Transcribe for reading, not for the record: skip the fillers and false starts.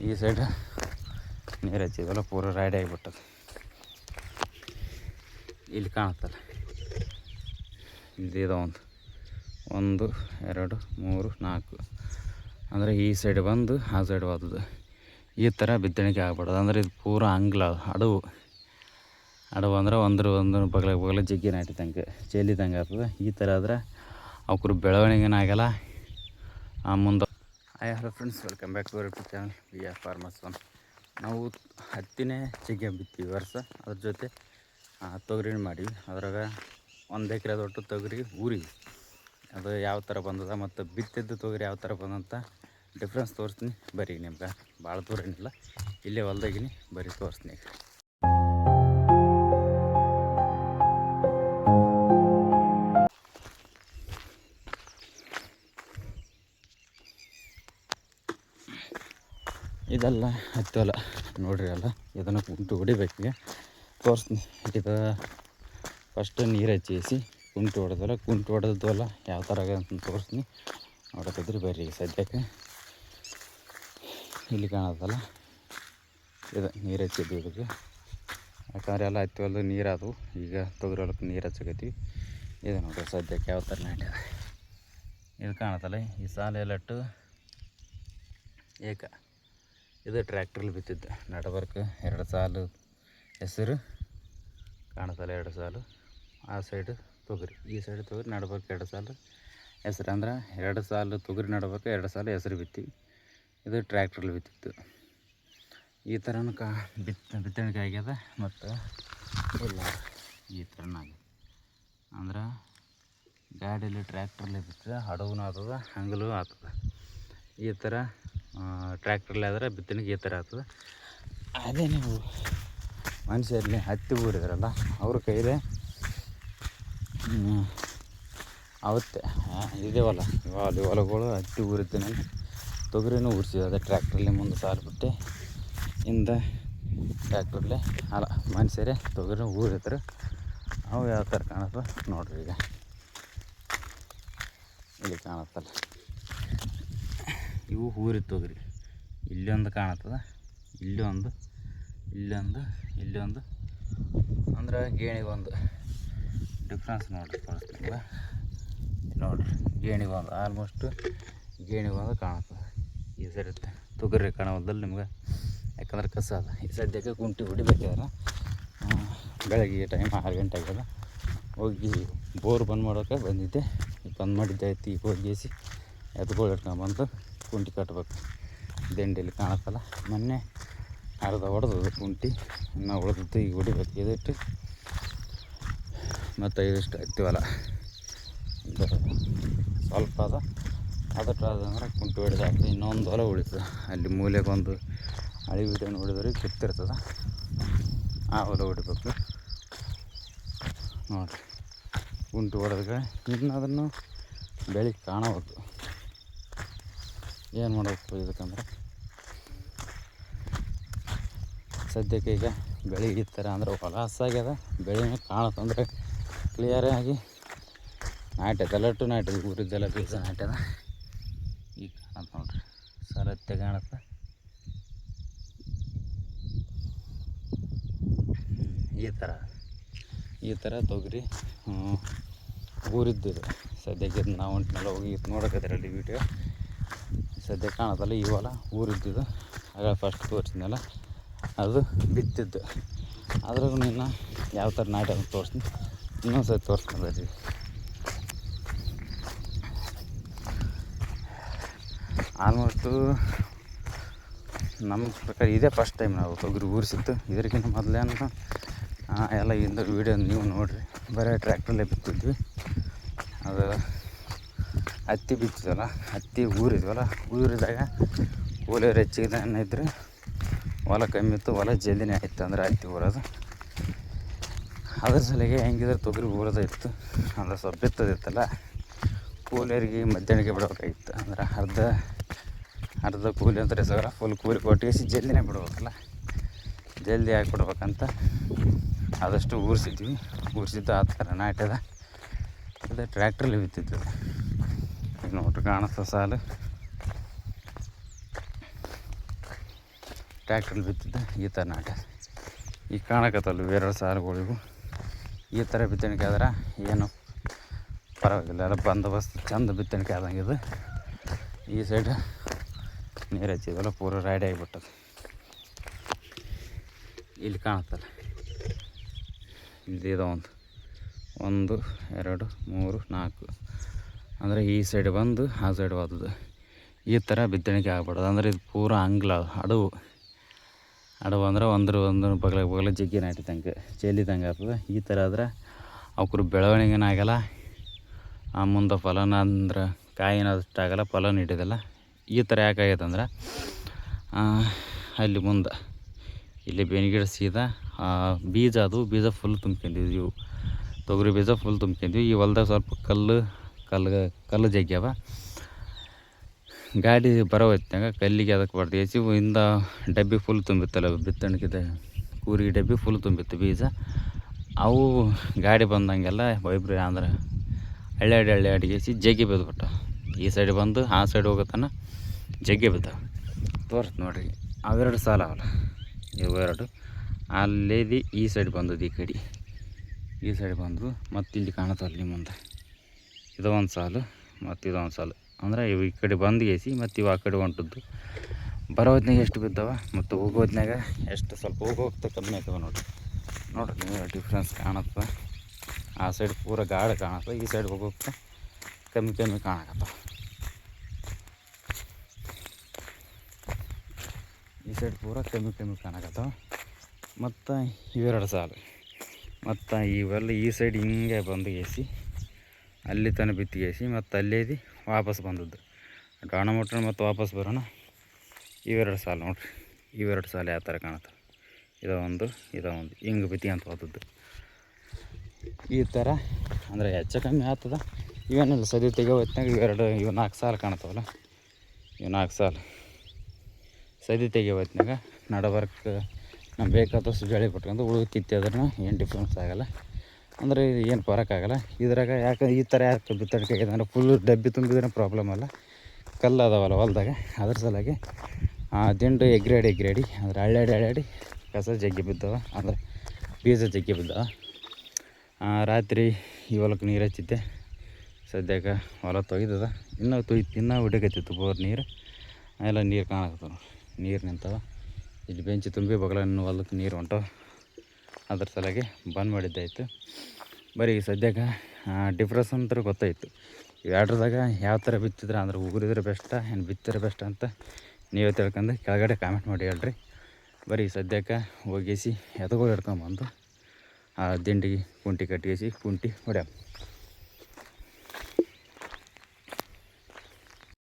ಈ ಸೈಡ್ ನೀರು ಹಚ್ಚಿದ್ವಲ್ಲ ಪೂರ ರೈಡ್ ಆಗಿಬಿಟ್ಟದು. ಇಲ್ಲಿ ಕಾಣುತ್ತಲ್ಲ, ಇದು ಒಂದು 2 3 4 ಅಂದರೆ ಈ ಸೈಡ್ ಬಂದು ಆ ಸೈಡ್ ಹೋದದು. ಈ ಥರ ಬಿತ್ತಣಿಕೆ ಆಗ್ಬಿಡೋದು. ಅಂದರೆ ಇದು ಪೂರ ಅಂಗ್ಲ ಅಡವು ಅಂದ್ರೆ ಒಂದು ಬಗಲ ಜಗ್ಗಿ ನಾಟಿದಂಗೆ ಚೆಲ್ಲಿದಂಗೆ ಆಗ್ತದೆ. ಈ ಥರ ಆದ್ರೆ ಅವ್ರ ಬೆಳವಣಿಗೆನೂ ಆಗಲ್ಲ. ಮುಂದೆ hello friends, welcome back to our YouTube channel VR Farmers One. ನಾವು ಹತ್ತಿನೇ ಜಗ್ಗಿ ಬಿತ್ತೀವಿ ವರ್ಷ. ಅದ್ರ ಜೊತೆ ತೊಗರಿನ ಮಾಡೀವಿ. ಅದ್ರಾಗ 1 ಎಕರೆ ಒಟ್ಟು ತೊಗರಿ ಊರಿವಿ. ಅದು ಯಾವ ಥರ ಬಂದದ ಮತ್ತು ಬಿತ್ತಿದ್ದು ತೊಗರಿ ಯಾವ ಥರ ಬಂದಂತ ಡಿಫ್ರೆನ್ಸ್ ತೋರಿಸ್ತೀನಿ. ಬರೀ ನಿಮ್ಗೆ ಭಾಳ ದೂರ ಏನಿಲ್ಲ, ಇಲ್ಲೇ ಹೊಲ್ದಾಗಿನಿ, ಬರೀ ತೋರಿಸ್ತೀನಿ. ಇದೆಲ್ಲ ಹತ್ತಲ್ಲ ನೋಡ್ರಿ, ಅಲ್ಲ ಇದನ್ನು ಕುಂಟು ಹೊಡಿಬೇಕೀಗ ತೋರಿಸ್ತೀನಿ. ಇದು ಫಸ್ಟ್ ನೀರು ಹಚ್ಚಿ ಕುಂಟು ಹೊಡೆದಲ್ಲ, ಕುಂಟು ಹೊಡೆದಲ್ಲ ಯಾವ ಥರ ಅಂತ ತೋರಿಸ್ತೀನಿ. ನೋಡೋದಿದ್ರಿ ಬರ್ರಿ. ಸದ್ಯಕ್ಕೆ ಇಲ್ಲಿ ಕಾಣೋದಲ್ಲ, ಇದು ನೀರು ಹಚ್ಚಿದ್ವಿ ಇದಕ್ಕೆ. ಯಾಕಂದ್ರೆ ಎಲ್ಲ ಹತ್ತಿ ಹೊಲ್ದು ನೀರು ಆದವು. ಈಗ ತೊಗರಿ ಹೊಲಕ್ಕೆ ನೀರು ಹಚ್ಚಕತ್ತೀವಿ. ಇದು ನೋಡ್ರಿ ಸದ್ಯಕ್ಕೆ ಯಾವ ಥರ ನಾಟ್ಯದ. ಇದು ಕಾಣತ್ತಲ್ಲ, ಈ ಸಾಲ ಎಲ್ಲಟ್ಟು ಏಕ. ಇದು ಟ್ರ್ಯಾಕ್ಟ್ರಲ್ಲಿ ಬಿತ್ತಿದ್ದು. ನಡಬರ್ಕ 2 ಸಾಲು ಹೆಸರು ಕಾಣತ್ತಲ್ಲ, 2 ಸಾಲು. ಆ ಸೈಡ್ ತೊಗರಿ, ಈ ಸೈಡ್ ತೊಗರಿ, ನಡಬರ್ಕ 2 ಸಾಲು ಹೆಸರು. ಅಂದ್ರೆ 2 ಸಾಲು ತೊಗರಿ ನಡಬರ್ಕ 2 ಸಾಲು ಹೆಸರು ಬಿತ್ತೀವಿ. ಇದು ಟ್ರ್ಯಾಕ್ಟ್ರಲ್ಲಿ ಬಿತ್ತಿತ್ತು. ಈ ಥರನೂ ಬಿತ್ತಣಿಕೆ ಆಗ್ಯದ. ಮತ್ತು ಇಲ್ಲ ಈ ಥರನೂ ಆಗ್ಯದ. ಅಂದ್ರೆ ಗಾಡಿಯಲ್ಲಿ ಟ್ರ್ಯಾಕ್ಟ್ರಲ್ಲಿ ಬಿತ್ತಿದ್ರೆ ಹಡವೂ ಆಗ್ತದೆ, ಹಂಗಲೂ ಆಗ್ತದೆ. ಈ ಥರ ಟ್ರ್ಯಾಕ್ಟ್ರಲ್ಲಿ ಆದರೆ ಬಿತ್ತಣಿಗೆ ಈ ಥರ ಆಗ್ತದೆ. ಅದೇ ನೀವು ಮನುಷ್ಯರಲ್ಲಿ ಹತ್ತಿ ಊರಿದ್ರಲ್ಲ, ಅವ್ರ ಕೈಲೇ ಅವತ್ತೆ ಇದೇವಲ್ಲ ಇವಾಗ ಹೊಲಗಳು ಹತ್ತಿ ಊರಿದ್ದೀನಿ, ತೊಗರಿನೂ ಊರಿಸಿದೆ. ಅದೇ ಟ್ರ್ಯಾಕ್ಟ್ರಲ್ಲಿ ಮುಂದೆ ಸಾಲು ಬಿಟ್ಟು ಹಿಂದೆ ಟ್ರ್ಯಾಕ್ಟ್ರಲ್ಲೇ ಅಲ್ಲ ಮನುಷ್ಯರೇ ತೊಗರಿನೂ ಊರಿದ್ರು. ಅವು ಯಾವ ಥರ ಕಾಣುತ್ತವೆ ನೋಡ್ರಿ. ಈಗ ಇಲ್ಲಿ ಕಾಣುತ್ತಲ್ಲ, ಇವು ಊರಿ ತೊಗರಿ. ಇಲ್ಲೊಂದು ಕಾಣುತ್ತದೆ, ಇಲ್ಲೊಂದು ಅಂದ್ರೆ ಗೇಣಿಗೊಂದು ಡಿಫ್ರೆನ್ಸ್ ನೋಡ್ರಿ. ತೋರಿಸ್ತೀನಿ ನೋಡ್ರಿ, ಗೇಣಿಗೊಂದು ಆಲ್ಮೋಸ್ಟ್ ಗೇಣಿಗೊಂದು ಕಾಣುತ್ತದೆ. ಈ ಸರಿ ತೊಗರಿ ಕಾಣೋದಲ್ಲಿ ನಿಮ್ಗೆ, ಯಾಕಂದ್ರೆ ಕಸ ಅದ. ಈ ಸದ್ಯಕ್ಕೆ ಕುಂಟಿ ಹೊಡಿಬೇಕಾದ್ರೆ ಬೆಳಗ್ಗೆ ಟೈಮ್ 6 ಗಂಟೆ ಆಗ್ಯದ. ಹೋಗಿ ಬೋರ್ ಬಂದ್ ಮಾಡೋಕೆ ಬಂದಿದ್ದೆ. ಬಂದ್ ಮಾಡಿದ್ದೆ ಐತಿ. ಈಗ ಹೋಗಿಸಿ ಎತ್ಗಳು ಇಟ್ಕೊಂಬಂದು ಕುಂಟಿ ಕಟ್ಟಬೇಕು. ದಂಡೆಯಲ್ಲಿ ಕಾಣುತ್ತಲ್ಲ, ಮೊನ್ನೆ ಅರ್ಧ ಹೊಡೆದು ಕುಂಟಿ, ಇನ್ನೂ ಉಳಿದಿತ್ತು. ಈಗ ಹೊಡಿಬೇಕು. ಇದಿಟ್ಟು ಮತ್ತು ಇದಿಷ್ಟು ಹತ್ತಿವಲ್ಲ ಸ್ವಲ್ಪ ಅದ. ಅದಟ್ರಾದಂದ್ರೆ ಕುಂಟಿ ಹೊಡೆದಾಗ್ತದೆ. ಇನ್ನೊಂದು ಹೊಲ ಉಳಿತದೆ. ಅಲ್ಲಿ ಮೂಲೆಗೊಂದು ಹಳಿ ವಿಡಿಯೋ ನೋಡಿದ್ರೆ ಗೊತ್ತಿರ್ತದೆ. ಆ ಹೊಲ ಹೊಡಿಬೇಕು ನೋಡಿರಿ. ಕುಂಟಿ ಹೊಡೆದ್ರೆ ಇನ್ನು ಅದನ್ನು ಬೆಳೆ ಕಾಣಬೇಕು. ಏನು ಮಾಡಬೇಕು ಇದಕ್ಕಂದ್ರೆ, ಸದ್ಯಕ್ಕೆ ಈಗ ಬೆಳೆ ಈ ಥರ ಅಂದ್ರೆ ಹೊಲ ಹಸಾಗ್ಯದ. ಬೆಳೆನೂ ಕಾಣುತ್ತಂದ್ರೆ ಕ್ಲಿಯರಾಗಿ ನಾಟ್ಯದ. ಎಲ್ಲಟ್ಟು ನಾಟ್ಯದ, ಊರಿದ್ದೆಲ್ಲ ಬೀಜ ನಾಟ್ಯದ. ಈಗ ಕಾಣುತ್ತೆ ನೋಡ್ರಿ, ಸರತ್ತೆ ಕಾಣುತ್ತೆ. ಈ ಥರ ತೊಗರಿ ಊರಿದ್ದಿದೆ. ಸದ್ಯಕ್ಕೆ ನಾವು ಹೊಂಟಿನೆಲ್ಲ ಹೋಗಿ ನೋಡೋಕತ್ತಿರಲ್ಲಿ ವೀಡಿಯೋ. ಸದ್ಯ ಕಾಣುತ್ತಲ್ಲ, ಈ ಹೊಲ ಊರಿದ್ದಿದ್ದು. ಆಗ ಫಸ್ಟ್ ತೋರಿಸಿದ್ನಲ್ಲ, ಅದು ಬಿತ್ತಿದ್ದು. ಅದ್ರಾಗೂ ಇನ್ನು ಯಾವ ಥರ ನಾಟಿ ಅಂತ ತೋರಿಸ್ತೀನಿ. ಇನ್ನೊಂದು ಸರಿ ತೋರಿಸ್ತೀನಿ ಬರ್ರಿ. ಆಲ್ಮೋಸ್ಟು ನಮ್ಮ ಪ್ರಕಾರ ಇದೇ ಫಸ್ಟ್ ಟೈಮ್ ನಾವು ತೊಗರಿ ಊರಿಸಿತ್ತು. ಇದಕ್ಕಿಂತ ಮೊದಲೇನು ಎಲ್ಲ ಇಂದ ವೀಡಿಯೋ ನೀವು ನೋಡಿರಿ. ಬರೀ ಟ್ರ್ಯಾಕ್ಟ್ರಲ್ಲೇ ಬಿತ್ತಿದ್ವಿ. ಅದು ಹತ್ತಿ ಬಿತ್ತಿದ್ವಲ್ಲ, ಹತ್ತಿ ಊರಿದ್ವಲ್ಲ, ಊರಿದಾಗ ಕೂಲಿಯವ್ರು ಹೆಚ್ಚಿಗೆ ಇದ್ದರೆ ಹೊಲ ಕಮ್ಮಿ ಇತ್ತು. ಹೊಲ ಜಲ್ದಿನೇ ಆಯಿತು ಅಂದ್ರೆ ಹತ್ತಿ ಊರೋದು. ಅದ್ರ ಸಲಿಗೆ ಹೆಂಗಿದ್ರೆ ತೊಗರಿ ಊರೋದಿತ್ತು. ಅಂದ್ರೆ ಸ್ವಲ್ಪ ಬಿತ್ತೋದಿತ್ತಲ್ಲ, ಕೂಲಿಯರಿಗೆ ಮಧ್ಯಾಹ್ನಕ್ಕೆ ಬಿಡಬೇಕಾಗಿತ್ತು. ಅಂದ್ರೆ ಅರ್ಧ ಕೂಲಿ ಅಂತ ಸರ ಫುಲ್ ಕೂಲಿ ಕೊಟ್ಟಿಸಿ ಜಲ್ದಿನೇ ಬಿಡ್ಬೇಕಲ್ಲ, ಜಲ್ದಿ ಹಾಕ್ಬಿಡ್ಬೇಕಂತ ಆದಷ್ಟು ಊರಿಸಿದ್ದು. ಆ ಥರ ನಾಟ್ಯದ. ಅದೇ ಟ್ರ್ಯಾಕ್ಟ್ರಲ್ಲಿ ಬಿತ್ತಿದ್ದು. ಈಗ ನೋಡ್ರಿ ಕಾಣಿಸ್ತ ಸಾಲು. ಟ್ಯಾಕ್ಟ್ರಲ್ಲಿ ಬಿತ್ತಿದ್ದು ಈ ಥರ ನಾಟ್ಯ. ಈಗ ಕಾಣಕತ್ತಲ್ಲ ಎರಡು ಸಾಲುಗಳಿಗೂ ಈ ಥರ ಬಿತ್ತಣಿಕೆ ಆದ್ರೆ ಏನು ಪರವಾಗಿಲ್ಲ, ಎಲ್ಲ ಬಂದೋಬಸ್ತ್ ಚಂದ ಬಿತ್ತಣಿಕೆ ಆದಂಗೆ ಇದು. ಈ ಸೈಡ್ ನೀರು ಹಚ್ಚಿದಲ್ಲ ಪೂರ ರೆಡಿ ಆಗಿಬಿಟ್ಟದು. ಇಲ್ಲಿ ಕಾಣುತ್ತಲ್ಲ, ಇಲ್ಲಿ ಇದು 1 2 3 4 ಅಂದರೆ ಈ ಸೈಡ್ ಬಂದು ಆ ಸೈಡ್ ಹೋದದ್ದು. ಈ ಥರ ಬಿತ್ತಣಿಕೆ ಆಗ್ಬಿಡೋದು. ಅಂದರೆ ಇದು ಪೂರ ಅಂಗ್ಲ ಅಡವು ಅಂದರೆ ಒಂದು ಬಗಲ ಜಗ್ಗಿ ನಾಟಿದಂಗೆ ಚೆಲ್ಲಿದಂಗೆ ಆಗ್ತದೆ. ಈ ಥರ ಆದ್ರೆ ಅವ್ರ ಬೆಳವಣಿಗೆನ ಆಗಲ್ಲ, ಮುಂದೆ ಫಲನ ಅಂದ್ರೆ ಕಾಯಿನ ಅಷ್ಟಾಗಲ್ಲ, ಫಲ ನೀಡಿದಲ್ಲ. ಈ ಥರ ಯಾಕಾಗೈತೆ ಅಂದ್ರೆ ಅಲ್ಲಿ ಮುಂದೆ ಇಲ್ಲಿ ಬೆನ್ಗಿಡ ಸೀದಾ ಬೀಜ ಫುಲ್ ತುಂಬ್ಕೊಂಡಿದ್ವಿ. ಇವು ತೊಗರಿ ಬೀಜ ಫುಲ್ ತುಂಬ್ಕೊಂಡಿದ್ವಿ. ಈ ಹೊಲ್ದಾಗ ಸ್ವಲ್ಪ ಕಲ್ಲು ಜಗ್ಗ್ಯಾವ. ಗಾಡಿ ಬರೋ ಹೊತ್ನಾಗ ಕಲ್ಲಿಗೆ ಅದಕ್ಕೆ ಹೊಡೆದೇಸಿ ಇಂದ ಡಬ್ಬಿ ಫುಲ್ ತುಂಬಿತ್ತಲ್ಲ, ಬಿತ್ತಣಿಕಿದ ಕೂರಿಗೆ ಡಬ್ಬಿ ಫುಲ್ ತುಂಬಿತ್ತು ಬೀಜ. ಅವು ಗಾಡಿ ಬಂದಂಗೆಲ್ಲ ವೈಬ್ರಿ ಅಂದ್ರೆ ಹಳ್ಳಿ ಅಡಿಗೇಸಿ ಜಗ್ಗಿ ಬಿದ್ದುಬಿಟ್ಟು ಈ ಸೈಡ್ ಬಂದು ಆ ಸೈಡ್ ಹೋಗುತ್ತಾನ ಜಗ್ಗಿ ಬಿದ್ದಾವೆ. ತೋರ್ಸ್ ನೋಡ್ರಿ, ಅವೆರಡು ಸಾಲ ಅವಲ್ಲ, ಇವೆರಡು ಅಲ್ಲೇದಿ ಈ ಸೈಡ್ ಬಂದದ್ದು, ಈ ಸೈಡ್ ಬಂದು ಮತ್ತು ಇಲ್ಲಿ ಕಾಣುತ್ತಲ್ಲ ನಿಮ್ಮ ಮುಂದೆ ಇದು ಒಂದು ಸಾಲು ಮತ್ತು ಇದೊಂದು ಸಾಲು. ಅಂದರೆ ಇವು ಈ ಕಡೆ ಬಂದು ಗೇಸಿ ಮತ್ತು ಇವು ಆ ಕಡೆ ಹೊಂಟದ್ದು. ಬರೋ ಹೊತ್ನಾಗ ಎಷ್ಟು ಬಿದ್ದಾವ ಮತ್ತು ಹೋಗೋ ಹೊತ್ನಾಗ ಎಷ್ಟು ಸ್ವಲ್ಪ ಹೋಗ್ತಾ ಕಮ್ಮಿ ಆಗ್ತವೆ ನೋಡ್ರಿ ನೀವು ಡಿಫ್ರೆನ್ಸ್ ಕಾಣುತ್ತೆ. ಆ ಸೈಡ್ ಪೂರ ಗಾಢ ಕಾಣುತ್ತೆ, ಈ ಸೈಡ್ ಹೋಗೋಕ್ಕೆ ಕಮ್ಮಿ ಕಾಣಕತ್ತವ. ಈ ಸೈಡ್ ಪೂರ ಕಮ್ಮಿ ಕಾಣಕತ್ತವ. ಮತ್ತು ಇವೆರಡು ಸಾಲು ಮತ್ತು ಇವೆಲ್ಲ ಈ ಸೈಡ್ ಹಿಂಗೆ ಬಂದು ಗೇಸಿ ಅಲ್ಲಿ ತನಕ ಬಿತ್ತಿಗೇಸಿ ಮತ್ತು ಅಲ್ಲೇದಿ ವಾಪಸ್ ಬಂದದ್ದು ಡಾಣ ಮುಟ್ಟ ಮತ್ತು ವಾಪಸ್ ಬರೋಣ. ಇವೆರಡು ಸಾಲು ನೋಡ್ರಿ, ಇವೆರಡು ಸಾಲು ಯಾವ ಥರ ಕಾಣುತ್ತೆ. ಇದೊಂದು ಹಿಂಗೆ ಬಿತ್ತಿ ಅಂತ ಹೋದದ್ದು. ಈ ಥರ ಅಂದರೆ ಹೆಚ್ಚು ಕಮ್ಮಿ ಆಗ್ತದೆ. ಇವೇನಿಲ್ಲ ಸದಿ ತೆಗೋ ಹೊತ್ನಾಗ ಇವು 4 ಸಾಲು ಕಾಣ್ತಾವಲ್ಲ, ಇವು 4 ಸಾಲು ಸದಿ ತೆಗಿಯೋ ಹೊತ್ನಾಗ ನಡಬರ್ಕ್ ನಮ್ಗೆ ಬೇಕಾದಷ್ಟು ಜಳಿ ಬಿಟ್ಕೊಂಡು ಉಳಿದು ಕಿತ್ತಿ ಅದ್ರೂ ಏನು ಡಿಫ್ರೆನ್ಸ್ ಆಗೋಲ್ಲ. ಅಂದರೆ ಏನು ಬರೋಕ್ಕಾಗಲ್ಲ ಇದ್ರಾಗ. ಯಾಕೆ ಈ ಥರ ಯಾಕೆ ಬಿತ್ತಣಿಕೆ ಆಗಿದೆ ಅಂದರೆ ಫುಲ್ ಡಬ್ಬಿ ತುಂಬಿದ್ರೆ ಪ್ರಾಬ್ಲಮ್ ಅಲ್ಲ, ಕಲ್ಲು ಅದಾವಲ್ಲ ಹೊಲ್ದಾಗ, ಅದ್ರ ಸಲುವಾಗಿ ದಿಂಡು ಎಗ್ರಾಡಿ ಅಂದ್ರೆ ಹಳ್ಳಿ ಕಸ ಜಗ್ಗಿ ಬಿದ್ದಾವೆ, ಅಂದರೆ ಬೀಜ ಜಗ್ಗಿ ಬಿದ್ದಾವೆ. ರಾತ್ರಿ ಈ ಹೊಲಕ್ಕೆ ನೀರು ಹಚ್ಚಿದ್ದೆ. ಸದ್ಯಕ್ಕೆ ಹೊಲ ತೊಯ್ದದ, ಇನ್ನೂ ಹೊಡಿಕತ್ತಿತ್ತು ಬೋರ್ ನೀರು. ಎಲ್ಲ ನೀರು ಕಾಣಕತ್ತವ ನೋಡ್ರಿ, ನೀರು ನಿಂತವ. ಇಲ್ಲಿ ಬೆಂಚಿ ತುಂಬಿ ಬಗಲ ಹೊಲಕ್ಕೆ ನೀರು ಹೊಂಟವು. ಅದ್ರ ಸಲುವಾಗಿ ಬಂದ್ ಮಾಡಿದ್ದಾಯಿತು. ಬರೀ ಸದ್ಯಕ್ಕೆ ಡಿಫ್ರೆನ್ಸ್ ಅಂತ ಗೊತ್ತಾಯಿತು. ಇವೆರಡ್ರದಾಗ ಯಾವ ಥರ ಬಿತ್ತಿದ್ರೆ ಅಂದ್ರೆ ಉಗುರಿದ್ರೆ ಬೆಸ್ಟಾ ಏನು ಬಿತ್ತಿದ್ರೆ ಬೆಸ್ಟ್ ಅಂತ ನೀವೇ ತಿಳ್ಕೊಂಡು ಕೆಳಗಡೆ ಕಾಮೆಂಟ್ ಮಾಡಿ ಹೇಳ್ರಿ. ಬರೀ ಸದ್ಯಕ್ಕೆ ಹೋಗಿಸಿ ಎತ್ತುಗಳು ಹಿಡ್ಕೊಂಬಂದು ದಿಂಡಿಗೆ ಕುಂಟಿ ಕಟ್ಟಿಗೆಸಿ ಕುಂಟಿ ಹೊಡ್ಯಾಮ.